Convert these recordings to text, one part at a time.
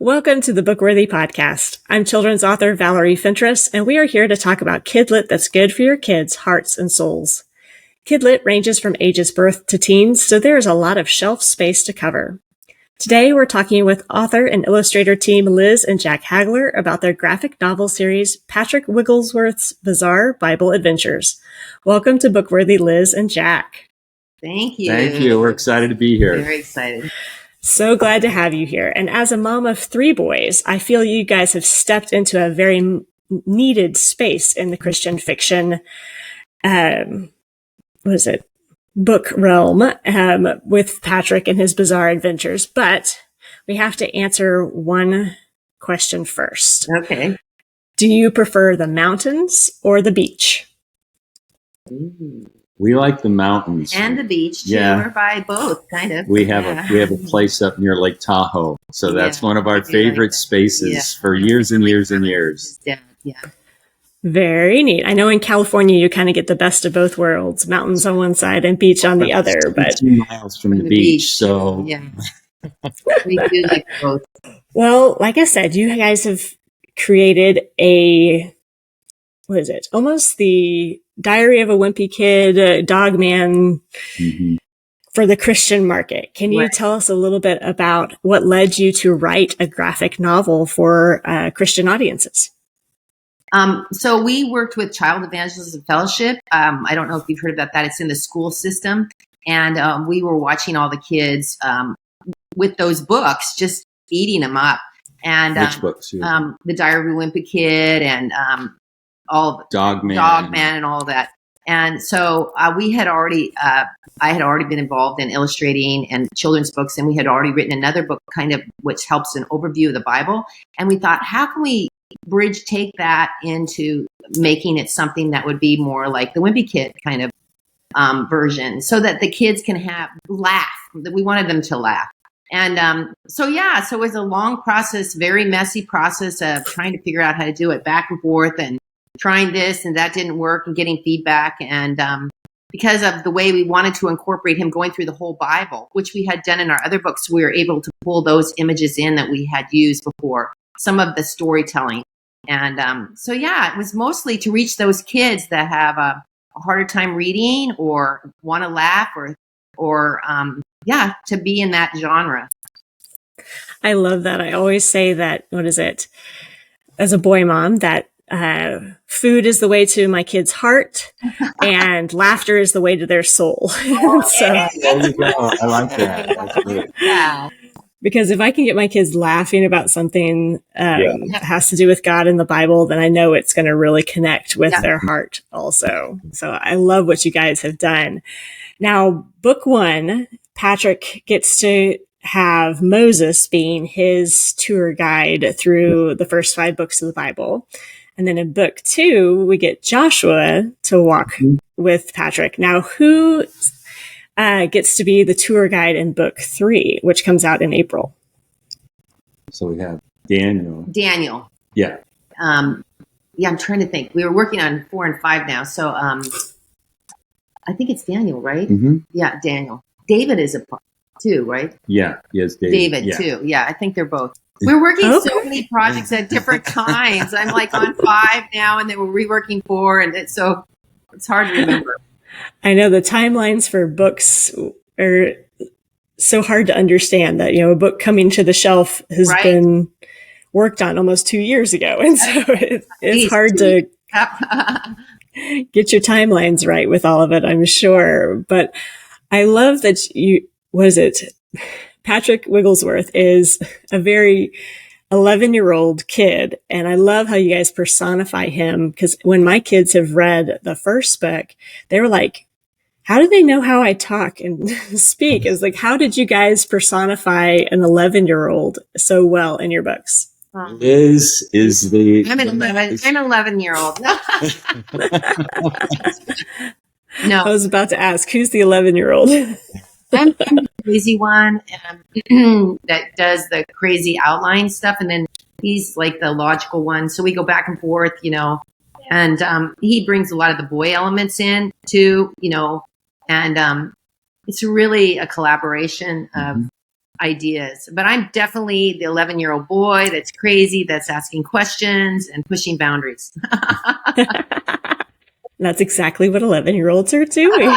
Welcome to the BookWorthy podcast. I'm children's author Valerie Fentress, and we are here to talk about kidlit that's good for your kids' hearts and souls. Kidlit ranges from ages birth to teens, so there is a lot of shelf space to cover. Today, we're talking with author and illustrator team Liz and Jack Hagler about their graphic novel series, Patrick Wigglesworth's Bizarre Bible Adventures. Welcome to BookWorthy, Liz and Jack. Thank you. Thank you. We're excited to be here. Very excited. So glad to have you here. And as a mom of 3 boys, I feel you guys have stepped into a very needed space in the Christian fiction, book realm, with Patrick and his bizarre adventures. But we have to answer one question first. Okay. Do you prefer the mountains or the beach? Ooh. We like the mountains And the beach, too. Yeah. We're by both, kind of. We have a place up near Lake Tahoe, so that's one of our favorite spaces for years and years and years. Yeah. Very neat. I know in California you kind of get the best of both worlds, mountains on one side and beach on the other. But 2 miles from the beach, so yeah, we do like both. Well, like I said, you guys have created almost the Diary of a Wimpy Kid, Dogman for the Christian market. Can you tell us a little bit about what led you to write a graphic novel for Christian audiences? So we worked with Child Evangelism Fellowship. I don't know if you've heard about that. It's in the school system. And we were watching all the kids with those books, just eating them up. And which books? The Diary of a Wimpy Kid and all of Dogman and all that. And so I had already been involved in illustrating and children's books, and we had already written another book kind of which helps an overview of the Bible. And we thought, how can we take that into making it something that would be more like the Wimpy Kid kind of version, so that the kids can laugh. We wanted them to laugh. And so it was a long process, very messy process of trying to figure out how to do it, back and forth and trying this and that didn't work and getting feedback. And because of the way we wanted to incorporate him going through the whole Bible, which we had done in our other books, we were able to pull those images in that we had used before, some of the storytelling. And it was mostly to reach those kids that have a harder time reading or want to laugh or to be in that genre. I love that. I always say that, as a boy mom, that food is the way to my kid's heart and laughter is the way to their soul. So, there you go. I like that. That's great. Yeah. Because if I can get my kids laughing about something that has to do with God and the Bible, then I know it's going to really connect with their heart also. So I love what you guys have done. Now, book 1, Patrick gets to have Moses being his tour guide through the first 5 books of the Bible. And then in book 2, we get Joshua to walk with Patrick. Now, who gets to be the tour guide in book 3, which comes out in April? So we have Daniel. Yeah. I'm trying to think. We were working on 4 and 5 now. So I think it's Daniel, right? Mm-hmm. Yeah, Daniel. David is a part too, right? Yeah, yes, David too. Yeah, I think they're both. We're working so many projects at different times. I'm like on 5 now, and then we're reworking 4, and so it's hard to remember. I know the timelines for books are so hard to understand that, a book coming to the shelf has been worked on almost 2 years ago. And so it's hard to get your timelines right with all of it, I'm sure. But I love that Patrick Wigglesworth is a very 11-year-old kid. And I love how you guys personify him, because when my kids have read the first book, they were like, how do they know how I talk and speak? It's like, how did you guys personify an 11-year-old so well in your books? Liz is I'm an 11-year-old. No. I was about to ask, who's the 11-year-old? I'm the crazy one that does the crazy outline stuff, and then he's like the logical one. So we go back and forth, and he brings a lot of the boy elements in too, and it's really a collaboration of ideas. But I'm definitely the 11-year-old boy that's crazy, that's asking questions and pushing boundaries. That's exactly what 11-year-olds are doing.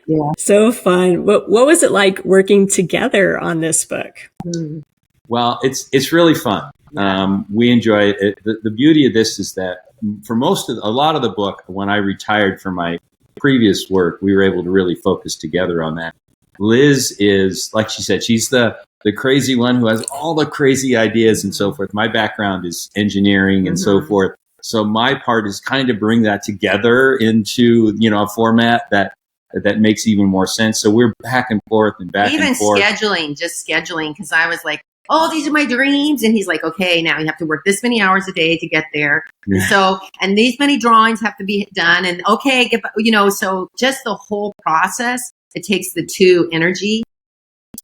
Yeah. So fun. What was it like working together on this book? Well, it's really fun. We enjoy it. The beauty of this is that for a lot of the book, when I retired from my previous work, we were able to really focus together on that. Liz is, like she said, she's the crazy one who has all the crazy ideas and so forth. My background is engineering and so forth. So my part is kind of bring that together into, a format that makes even more sense. So we're back and forth and back and forth. Even scheduling, because I was like, oh, these are my dreams. And he's like, okay, now you have to work this many hours a day to get there. So, and these many drawings have to be done. And okay, so just the whole process, it takes the two energy.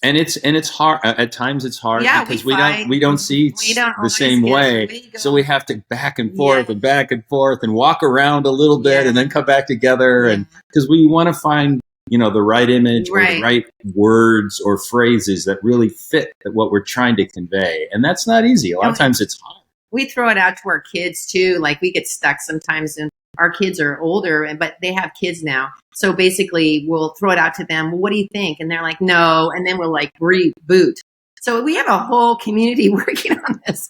And it's hard. At times it's hard because we don't see the same way. So we have to back and forth and back and forth and walk around a little bit and then come back together. And because we want to find, the right image or the right words or phrases that really fit what we're trying to convey. And that's not easy. A lot of times it's hard. We throw it out to our kids too. Like we get stuck sometimes, and our kids are older, but they have kids now. So basically we'll throw it out to them. Well, what do you think? And they're like, no. And then we'll like reboot. So we have a whole community working on this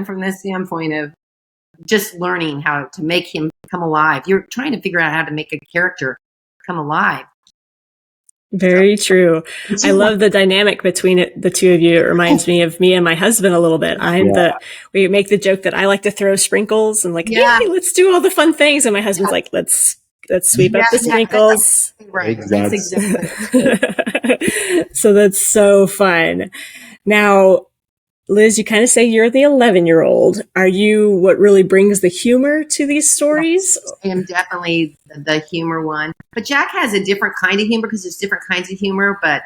from the standpoint of just learning how to make him come alive. You're trying to figure out how to make a character come alive. Very true. I love the dynamic between the two of you. It reminds me of me and my husband a little bit. We make the joke that I like to throw sprinkles and hey, let's do all the fun things. And my husband's like, let's sweep up the sprinkles. Right. Exactly. So that's so fun. Now, Liz, you kind of say you're the 11-year-old. Are you what really brings the humor to these stories? I am definitely the humor one. But Jack has a different kind of humor because there's different kinds of humor. But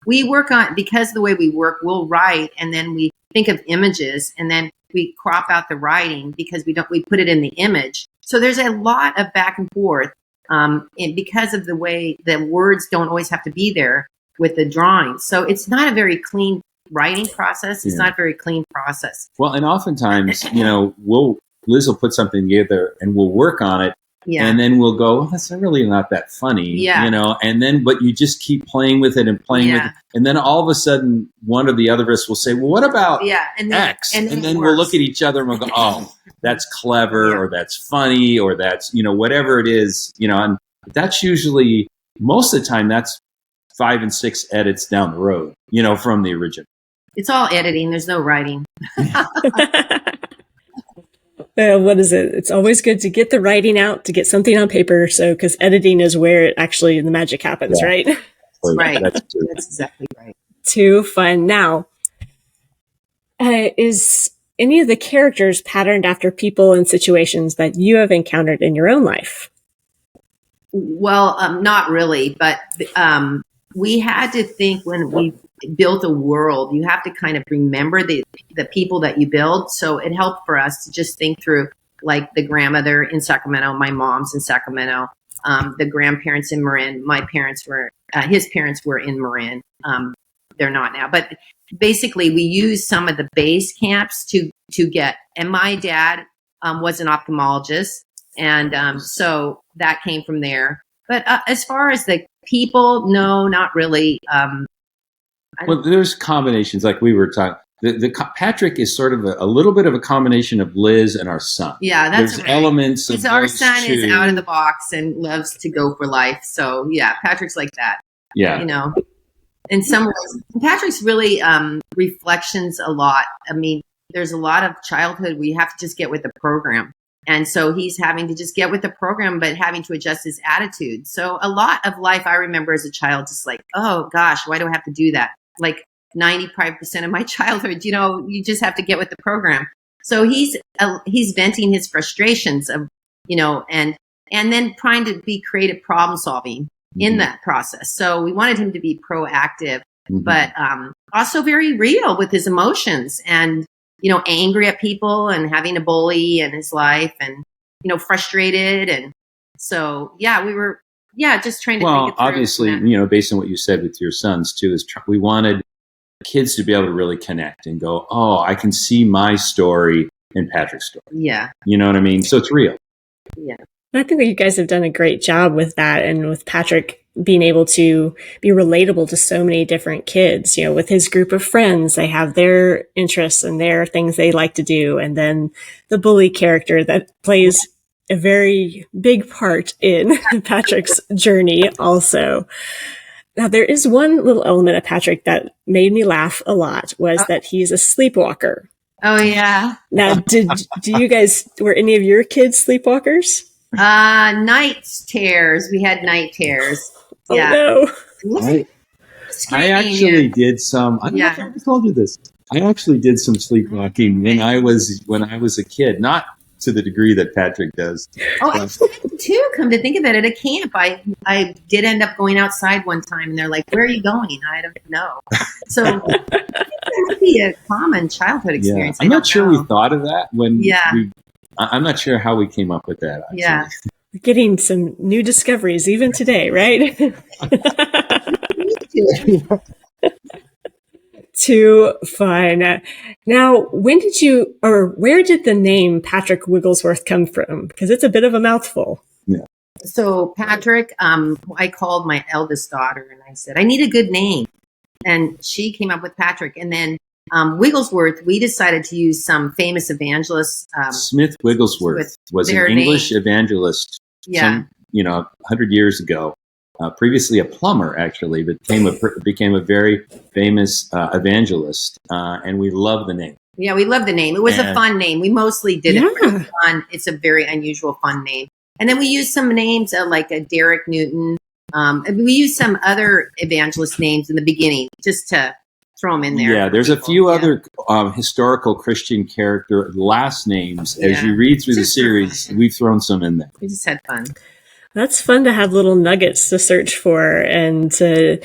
we work on, because of the way we work, we'll write and then we think of images and then we crop out the writing because we put it in the image. So there's a lot of back and forth. And because of the way the words don't always have to be there with the drawings. So it's not a very clean writing process. It's not a very clean process. Well, and oftentimes, Liz will put something together and we'll work on it. Yeah. And then we'll go, well, that's really not that funny, and then, but you just keep playing with it and playing with it. And then all of a sudden, one or the other of us will say, well, what about X? And then we'll look at each other and we'll go, oh, that's clever or that's funny or that's, whatever it is, and that's usually, most of the time, that's 5 and 6 edits down the road, from the original. It's all editing. There's no writing. What is it? It's always good to get the writing out, to get something on paper. So, because editing is where the magic happens, right? Right. That's exactly right. Too fun. Now, is any of the characters patterned after people and situations that you have encountered in your own life? Well, not really, but we had to think when we built a world, you have to kind of remember the people that you build. So it helped for us to just think through, like the grandmother in Sacramento, my mom's in Sacramento, the grandparents in Marin. My parents his parents were in Marin. They're not now, but basically we used some of the base camps to get, and my dad was an ophthalmologist. And so that came from there. But as far as the people, no, not really. Well, there's combinations like we were talking. Patrick is sort of a little bit of a combination of Liz and our son. Yeah, that's there's elements of our son is out of the box and loves to go for life. So yeah, Patrick's like that. Yeah, in some ways, Patrick's really reflections a lot. I mean, there's a lot of childhood we have to just get with the program. And so he's having to just get with the program, but having to adjust his attitude. So a lot of life I remember as a child, just like, oh gosh, why do I have to do that? Like 95% of my childhood, you just have to get with the program. So he's venting his frustrations of, and then trying to be creative problem solving in that process. So we wanted him to be proactive, but also very real with his emotions and, angry at people and having a bully in his life and, frustrated. And so, yeah, we were just trying to. Well, obviously, based on what you said with your sons too, is we wanted kids to be able to really connect and go, oh, I can see my story in Patrick's story. Yeah. You know what I mean? So it's real. Yeah. I think that you guys have done a great job with that, and with Patrick being able to be relatable to so many different kids. With his group of friends, they have their interests and their things they like to do, and then the bully character that plays a very big part in Patrick's journey also. Now, there is one little element of Patrick that made me laugh a lot, was that he's a sleepwalker. Oh, yeah. Now, were any of your kids sleepwalkers? Night terrors. We had night terrors. Yeah. Oh, no. I actually did some. I don't know if I ever told you this. I actually did some sleepwalking when I was a kid, not to the degree that Patrick does. Oh, actually, too. Come to think of it, at a camp, I did end up going outside one time, and they're like, "Where are you going?" I don't know. So that would be a common childhood experience. I'm not sure we thought of that when. I'm not sure how we came up with that. Actually. Yeah. We're getting some new discoveries even today, right? Too fun. Now, where did the name Patrick Wigglesworth come from? Because it's a bit of a mouthful. Yeah. So Patrick, I called my eldest daughter and I said, I need a good name. And she came up with Patrick. And then Wigglesworth, we decided to use some famous evangelists. Smith Wigglesworth was an English evangelist, 100 years ago. Previously a plumber, actually, but became a very famous evangelist. And we love the name. Yeah, we love the name. It was a fun name. We mostly did it for fun. It's a very unusual, fun name. And then we used some names like Derek Newton. We used some other evangelist names in the beginning just to throw them in there. Yeah, there's a few other historical Christian character last names. As you read through the series, we've thrown some in there. We just had fun. That's fun to have little nuggets to search for and to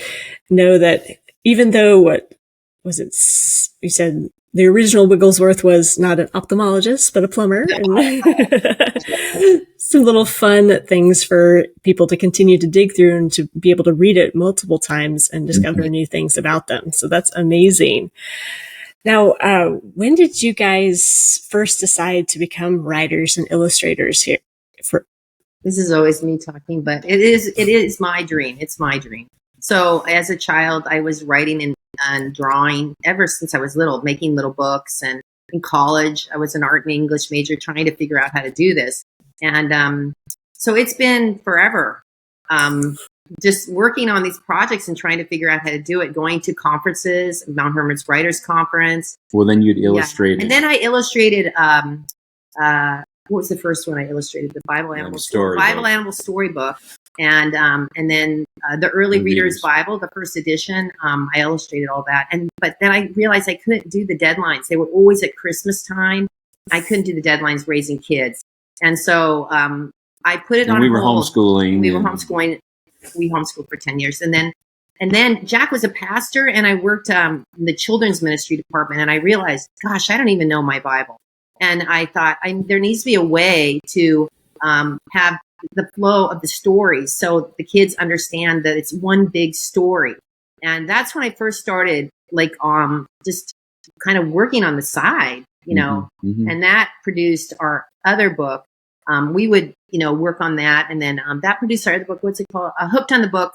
know that even though, you said the original Wigglesworth was not an ophthalmologist, but a plumber. And some little fun things for people to continue to dig through and to be able to read it multiple times and discover new things about them. So that's amazing. Now, when did you guys first decide to become writers and illustrators here? This is always me talking, but it is my dream. It's my dream. So as a child, I was writing and drawing ever since I was little, making little books. And in college, I was an art and English major trying to figure out how to do this. And so it's been forever just working on these projects and trying to figure out how to do it, going to conferences, Mount Hermon's Writers Conference. Well, then you'd illustrate. And then I illustrated what was the first one I illustrated? The Bible Animal Storybook. And then the Early Reader's Bible, the first edition, I illustrated all that. But then I realized I couldn't do the deadlines. They were always at Christmas time. I couldn't do the deadlines raising kids. And so I put it on hold. We were homeschooling. We homeschooled for 10 years. And then Jack was a pastor, and I worked in the children's ministry department. And I realized, gosh, I don't even know my Bible. And I thought there needs to be a way to have the flow of the stories so the kids understand that it's one big story. And that's when I first started, just kind of working on the side, and that produced our other book. We would, work on that. And then that produced our other book. What's it called? Hooked on the Book.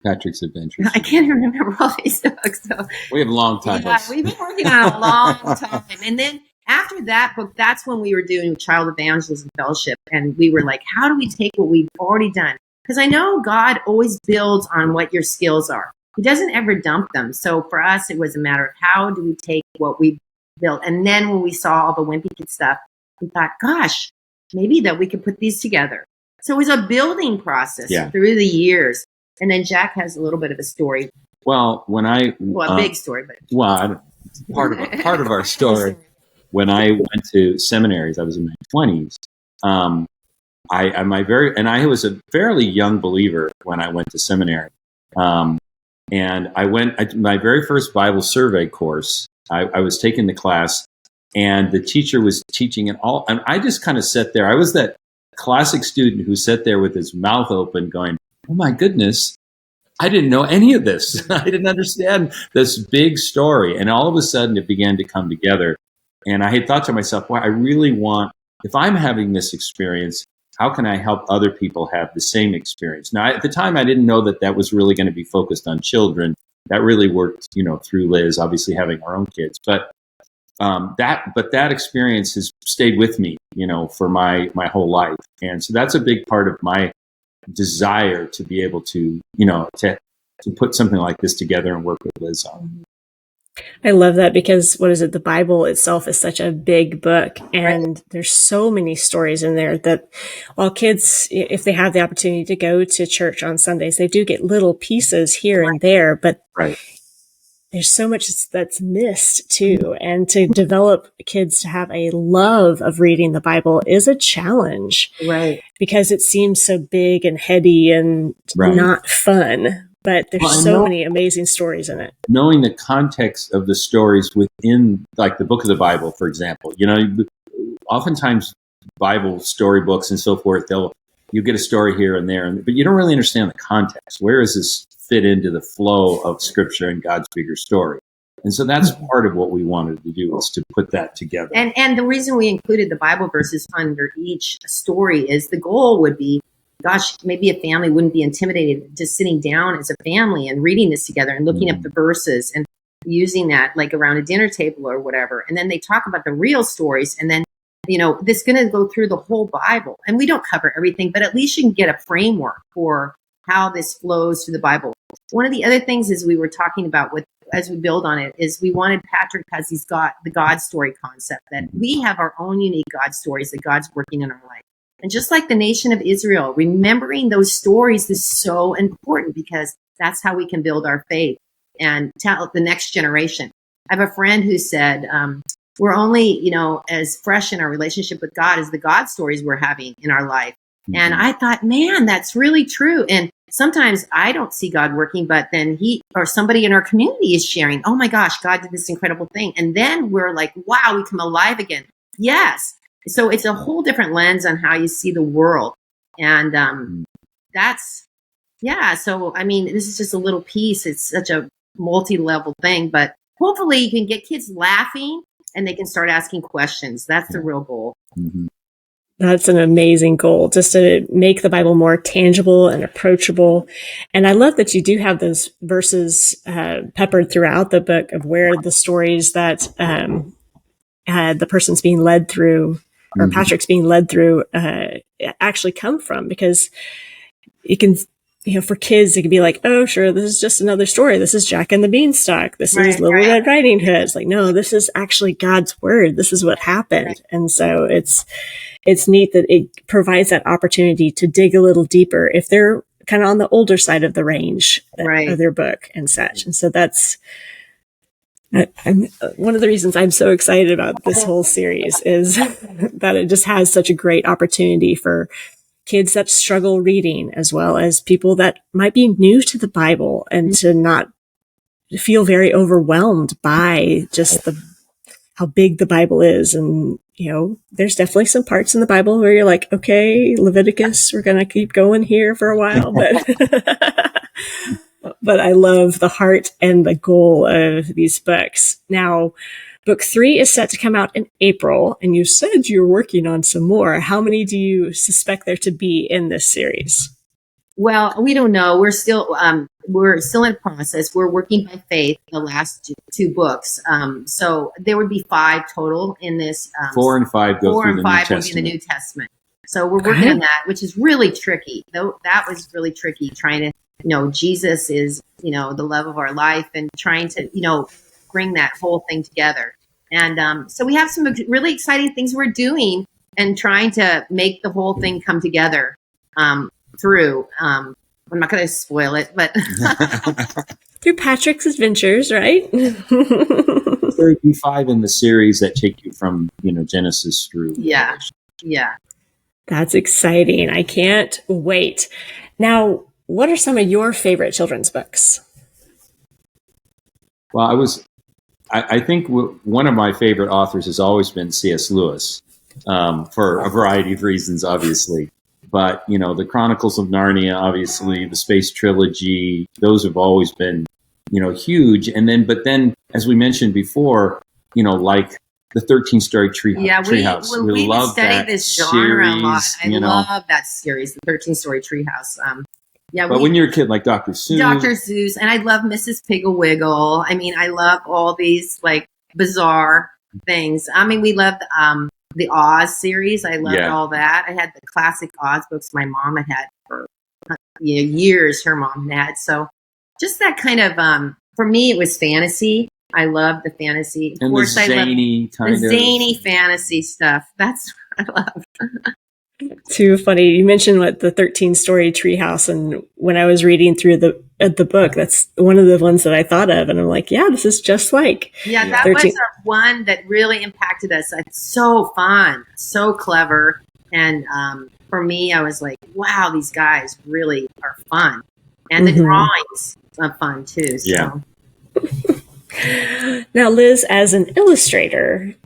Patrick's Adventures. I can't even remember all these books. So. We have a long time. Yeah, we've been working on a long time. And then after that book, that's when we were doing Child Evangelism Fellowship. And we were like, how do we take what we've already done? Because I know God always builds on what your skills are. He doesn't ever dump them. So for us, it was a matter of how do we take what we built? And then when we saw all the Wimpy Kid stuff, we thought, gosh, maybe that we could put these together. So it was a building process through the years. And then Jack has a little bit of a story. Well, a big story, but part of our story. When I went to seminaries, I was in my 20s. I was a fairly young believer when I went to seminary. And my very first Bible survey course, I was taking the class, and the teacher was teaching it all. And I just kind of sat there. I was that classic student who sat there with his mouth open going, oh my goodness, I didn't know any of this. I didn't understand this big story. And all of a sudden it began to come together. And I had thought to myself, well, I really want, if I'm having this experience, how can I help other people have the same experience? Now, at the time, I didn't know that that was really going to be focused on children. That really worked, through Liz, obviously having our own kids. But that experience has stayed with me, for my whole life. And so that's a big part of my desire to be able to, to put something like this together and work with Liz on. I love that because the Bible itself is such a big book, and there's so many stories in there that while kids, if they have the opportunity to go to church on Sundays, they do get little pieces here and there, but there's so much that's missed too. And to develop kids to have a love of reading the Bible is a challenge, right? Because it seems so big and heady and not fun. But there's so many amazing stories in it. Knowing the context of the stories within, like the book of the Bible, for example, oftentimes Bible storybooks and so forth, you get a story here and there, but you don't really understand the context. Where does this fit into the flow of Scripture and God's bigger story? And so that's part of what we wanted to do, is to put that together. And the reason we included the Bible verses under each story is the goal would be, gosh, maybe a family wouldn't be intimidated just sitting down as a family and reading this together and looking up the verses and using that like around a dinner table or whatever. And then they talk about the real stories. And then, this is going to go through the whole Bible. And we don't cover everything, but at least you can get a framework for how this flows through the Bible. One of the other things is we were talking about as we build on it is we wanted Patrick has the God story concept, that we have our own unique God stories that God's working in our life. And just like the nation of Israel, remembering those stories is so important because that's how we can build our faith and tell the next generation. I have a friend who said, we're only, as fresh in our relationship with God as the God stories we're having in our life. Mm-hmm. And I thought, man, that's really true. And sometimes I don't see God working, but then he or somebody in our community is sharing, oh my gosh, God did this incredible thing. And then we're like, wow, we come alive again. Yes. So it's a whole different lens on how you see the world. And so, I mean, this is just a little piece. It's such a multi-level thing, but hopefully you can get kids laughing and they can start asking questions. That's the real goal. Mm-hmm. That's an amazing goal, just to make the Bible more tangible and approachable. And I love that you do have those verses peppered throughout the book of where the stories that the person's being led through, or Patrick's being led through, actually come from, because it can, for kids, it can be like, oh, sure, this is just another story. This is Jack and the Beanstalk. This is Little Red Riding Hood. It's like, no, this is actually God's word. This is what happened. Right. And so it's neat that it provides that opportunity to dig a little deeper if they're kind of on the older side of the range of their book and such. And so that's one of the reasons I'm so excited about this whole series is that it just has such a great opportunity for kids that struggle reading, as well as people that might be new to the Bible and to not feel very overwhelmed by just how big the Bible is. And, there's definitely some parts in the Bible where you're like, okay, Leviticus, we're going to keep going here for a while, but I love the heart and the goal of these books. Now, book 3 is set to come out in April, and you said you're working on some more. How many do you suspect there to be in this series? Well, we don't know. We're still in process. We're working by faith, the last 2 books. So there would be 5 total in this. 4 and 5 go 4 through and the 5 New will be in Testament. the New Testament. So we're working on that, which is really tricky. Though that was really tricky, trying to, Jesus is, the love of our life, and trying to, bring that whole thing together. And so we have some really exciting things we're doing and trying to make the whole thing come together through. I'm not going to spoil it, but through Patrick's adventures, right? There would be 5 in the series that take you from, Genesis through. Yeah. That's exciting. I can't wait. Now, what are some of your favorite children's books? Well, I think one of my favorite authors has always been C.S. Lewis, for a variety of reasons, obviously. But, the Chronicles of Narnia, obviously, the Space Trilogy, those have always been, huge. But then, as we mentioned before, like the 13-Story Treehouse. Yeah, we love studied this genre series, a lot. I love that series, the 13-Story Treehouse. But when you're a kid, like Dr. Seuss. And I love Mrs. Piggle-Wiggle. I mean, I love all these like bizarre things. I mean, we loved the Oz series. I loved all that. I had the classic Oz books my mom had for years. Her mom had. So just that kind of, for me, it was fantasy. I love the fantasy. Of course, the zany fantasy stuff. That's what I love. Too funny. You mentioned the 13-Story Treehouse, and when I was reading through the book, that's one of the ones that I thought of, and I'm like, yeah, this is just like. Yeah, that 13. Was one that really impacted us. It's so fun, so clever, and for me, I was like, wow, these guys really are fun, and the drawings are fun too. So. Yeah. Now, Liz, as an illustrator,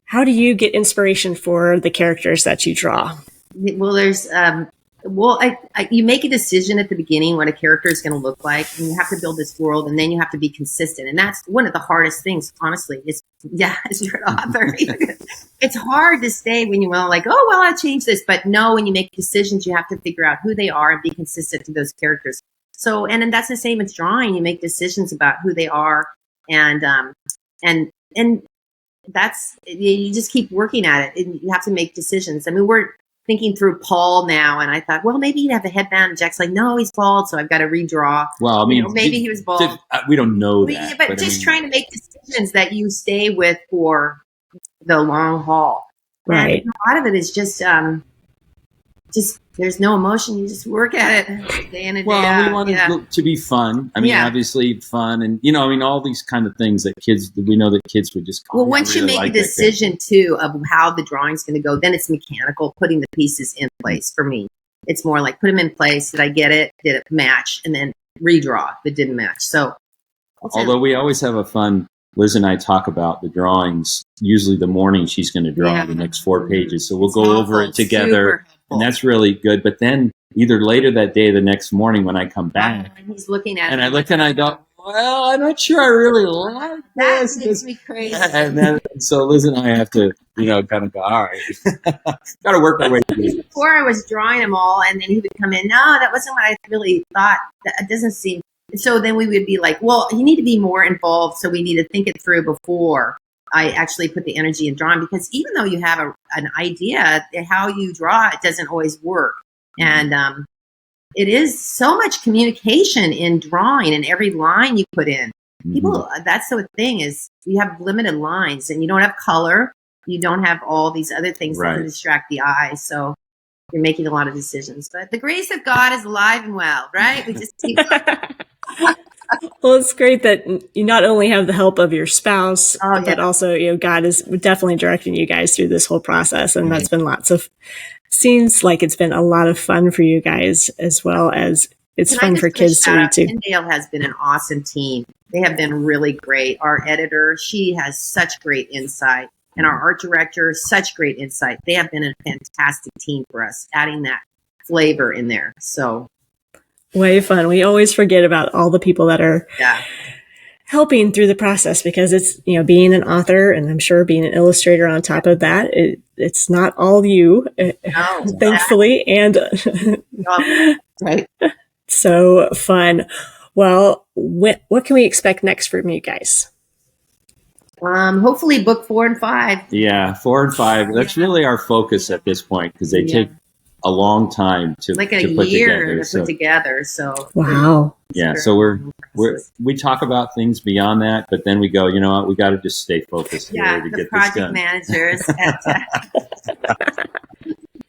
how do you get inspiration for the characters that you draw? Well, there's, you make a decision at the beginning what a character is going to look like, and you have to build this world, and then you have to be consistent. And that's one of the hardest things, honestly, as you're an author. It's hard to stay when you want to like, oh, well, I'll change this. But no, when you make decisions, you have to figure out who they are and be consistent to those characters. So, and that's the same as drawing. You make decisions about who they are, and that's, you just keep working at it, and you have to make decisions. I mean, we're thinking through Paul now, and I thought, well, maybe he'd have a headband. And Jack's like, no, he's bald, so I've got to redraw. Well, I mean, maybe he was bald. We don't know that. But just trying to make decisions that you stay with for the long haul. Right. And a lot of it is just there's no emotion. You just work at it day in and day out. We want it to be fun. I mean, obviously fun, and all these kind of things that we know that kids would just. Well, once you make a decision too of how the drawing's going to go, then it's mechanical, putting the pieces in place. For me, it's more like put them in place. Did I get it? Did it match? And then redraw if it didn't match. So, although we always have a fun. Liz and I talk about the drawings. Usually, the morning she's going to draw the next 4 pages, so we'll go over it together. And that's really good. But then either later that day or the next morning when I come back, he's looking at and I look and I go, well, I'm not sure I really like this. That makes me crazy. And then, so Liz and I have to, kind of go, all right, got to work our way through this. Before I was drawing them all, and then he would come in, no, that wasn't what I really thought. That doesn't seem. So then we would be like, well, you need to be more involved. So we need to think it through before I actually put the energy in drawing, because even though you have an idea, how you draw, it doesn't always work. And it is so much communication in drawing, and every line you put in. People, that's the thing, is you have limited lines, and you don't have color. You don't have all these other things that can distract the eye. So you're making a lot of decisions. But the grace of God is alive and well, right? We just keep Well, it's great that you not only have the help of your spouse, but also, God is definitely directing you guys through this whole process. And that's been seems like it's been a lot of fun for you guys, as well as it's fun for kids to read too. Tyndale has been an awesome team. They have been really great. Our editor, she has such great insight. And our art director, such great insight. They have been a fantastic team for us, adding that flavor in there. So way fun. We always forget about all the people that are helping through the process, because it's, being an author, and I'm sure being an illustrator on top of that, it's not all you, thankfully. And right. So fun. Well, what can we expect next from you guys? Hopefully book 4 and 5. Yeah, 4 and 5. That's really our focus at this point, because they take a long time to like a put year together. to put together. So wow. Yeah, so we talk about things beyond that, but then we go, you know what, we got to just stay focused here to get this done. Managers.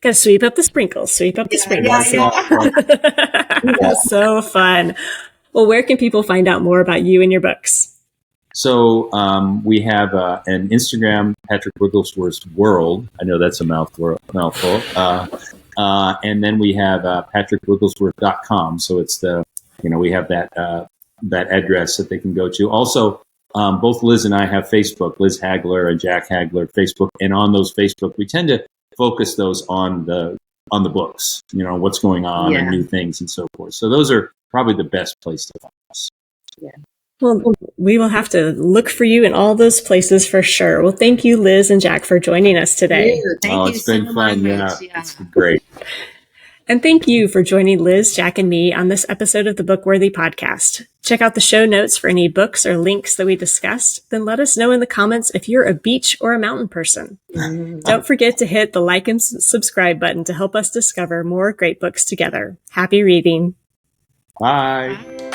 Got to sweep up the sprinkles. So fun. Well, where can people find out more about you and your books? So we have an Instagram, Patrick Wigglesworth's World. I know that's a mouthful. And then we have patrickwigglesworth.com. So it's we have that address that they can go to. Also, both Liz and I have Facebook, Liz Hagler and Jack Hagler Facebook. And on those Facebook, we tend to focus those on the books, what's going on and new things and so forth. So those are probably the best place to find us. Yeah. Well, we will have to look for you in all those places for sure. Well, thank you, Liz and Jack, for joining us today. Thank you it's been so fun. much. Yeah, it's been great. And thank you for joining Liz, Jack, and me on this episode of the BookWorthy podcast. Check out the show notes for any books or links that we discussed. Then let us know in the comments if you're a beach or a mountain person. Don't forget to hit the like and subscribe button to help us discover more great books together. Happy reading. Bye.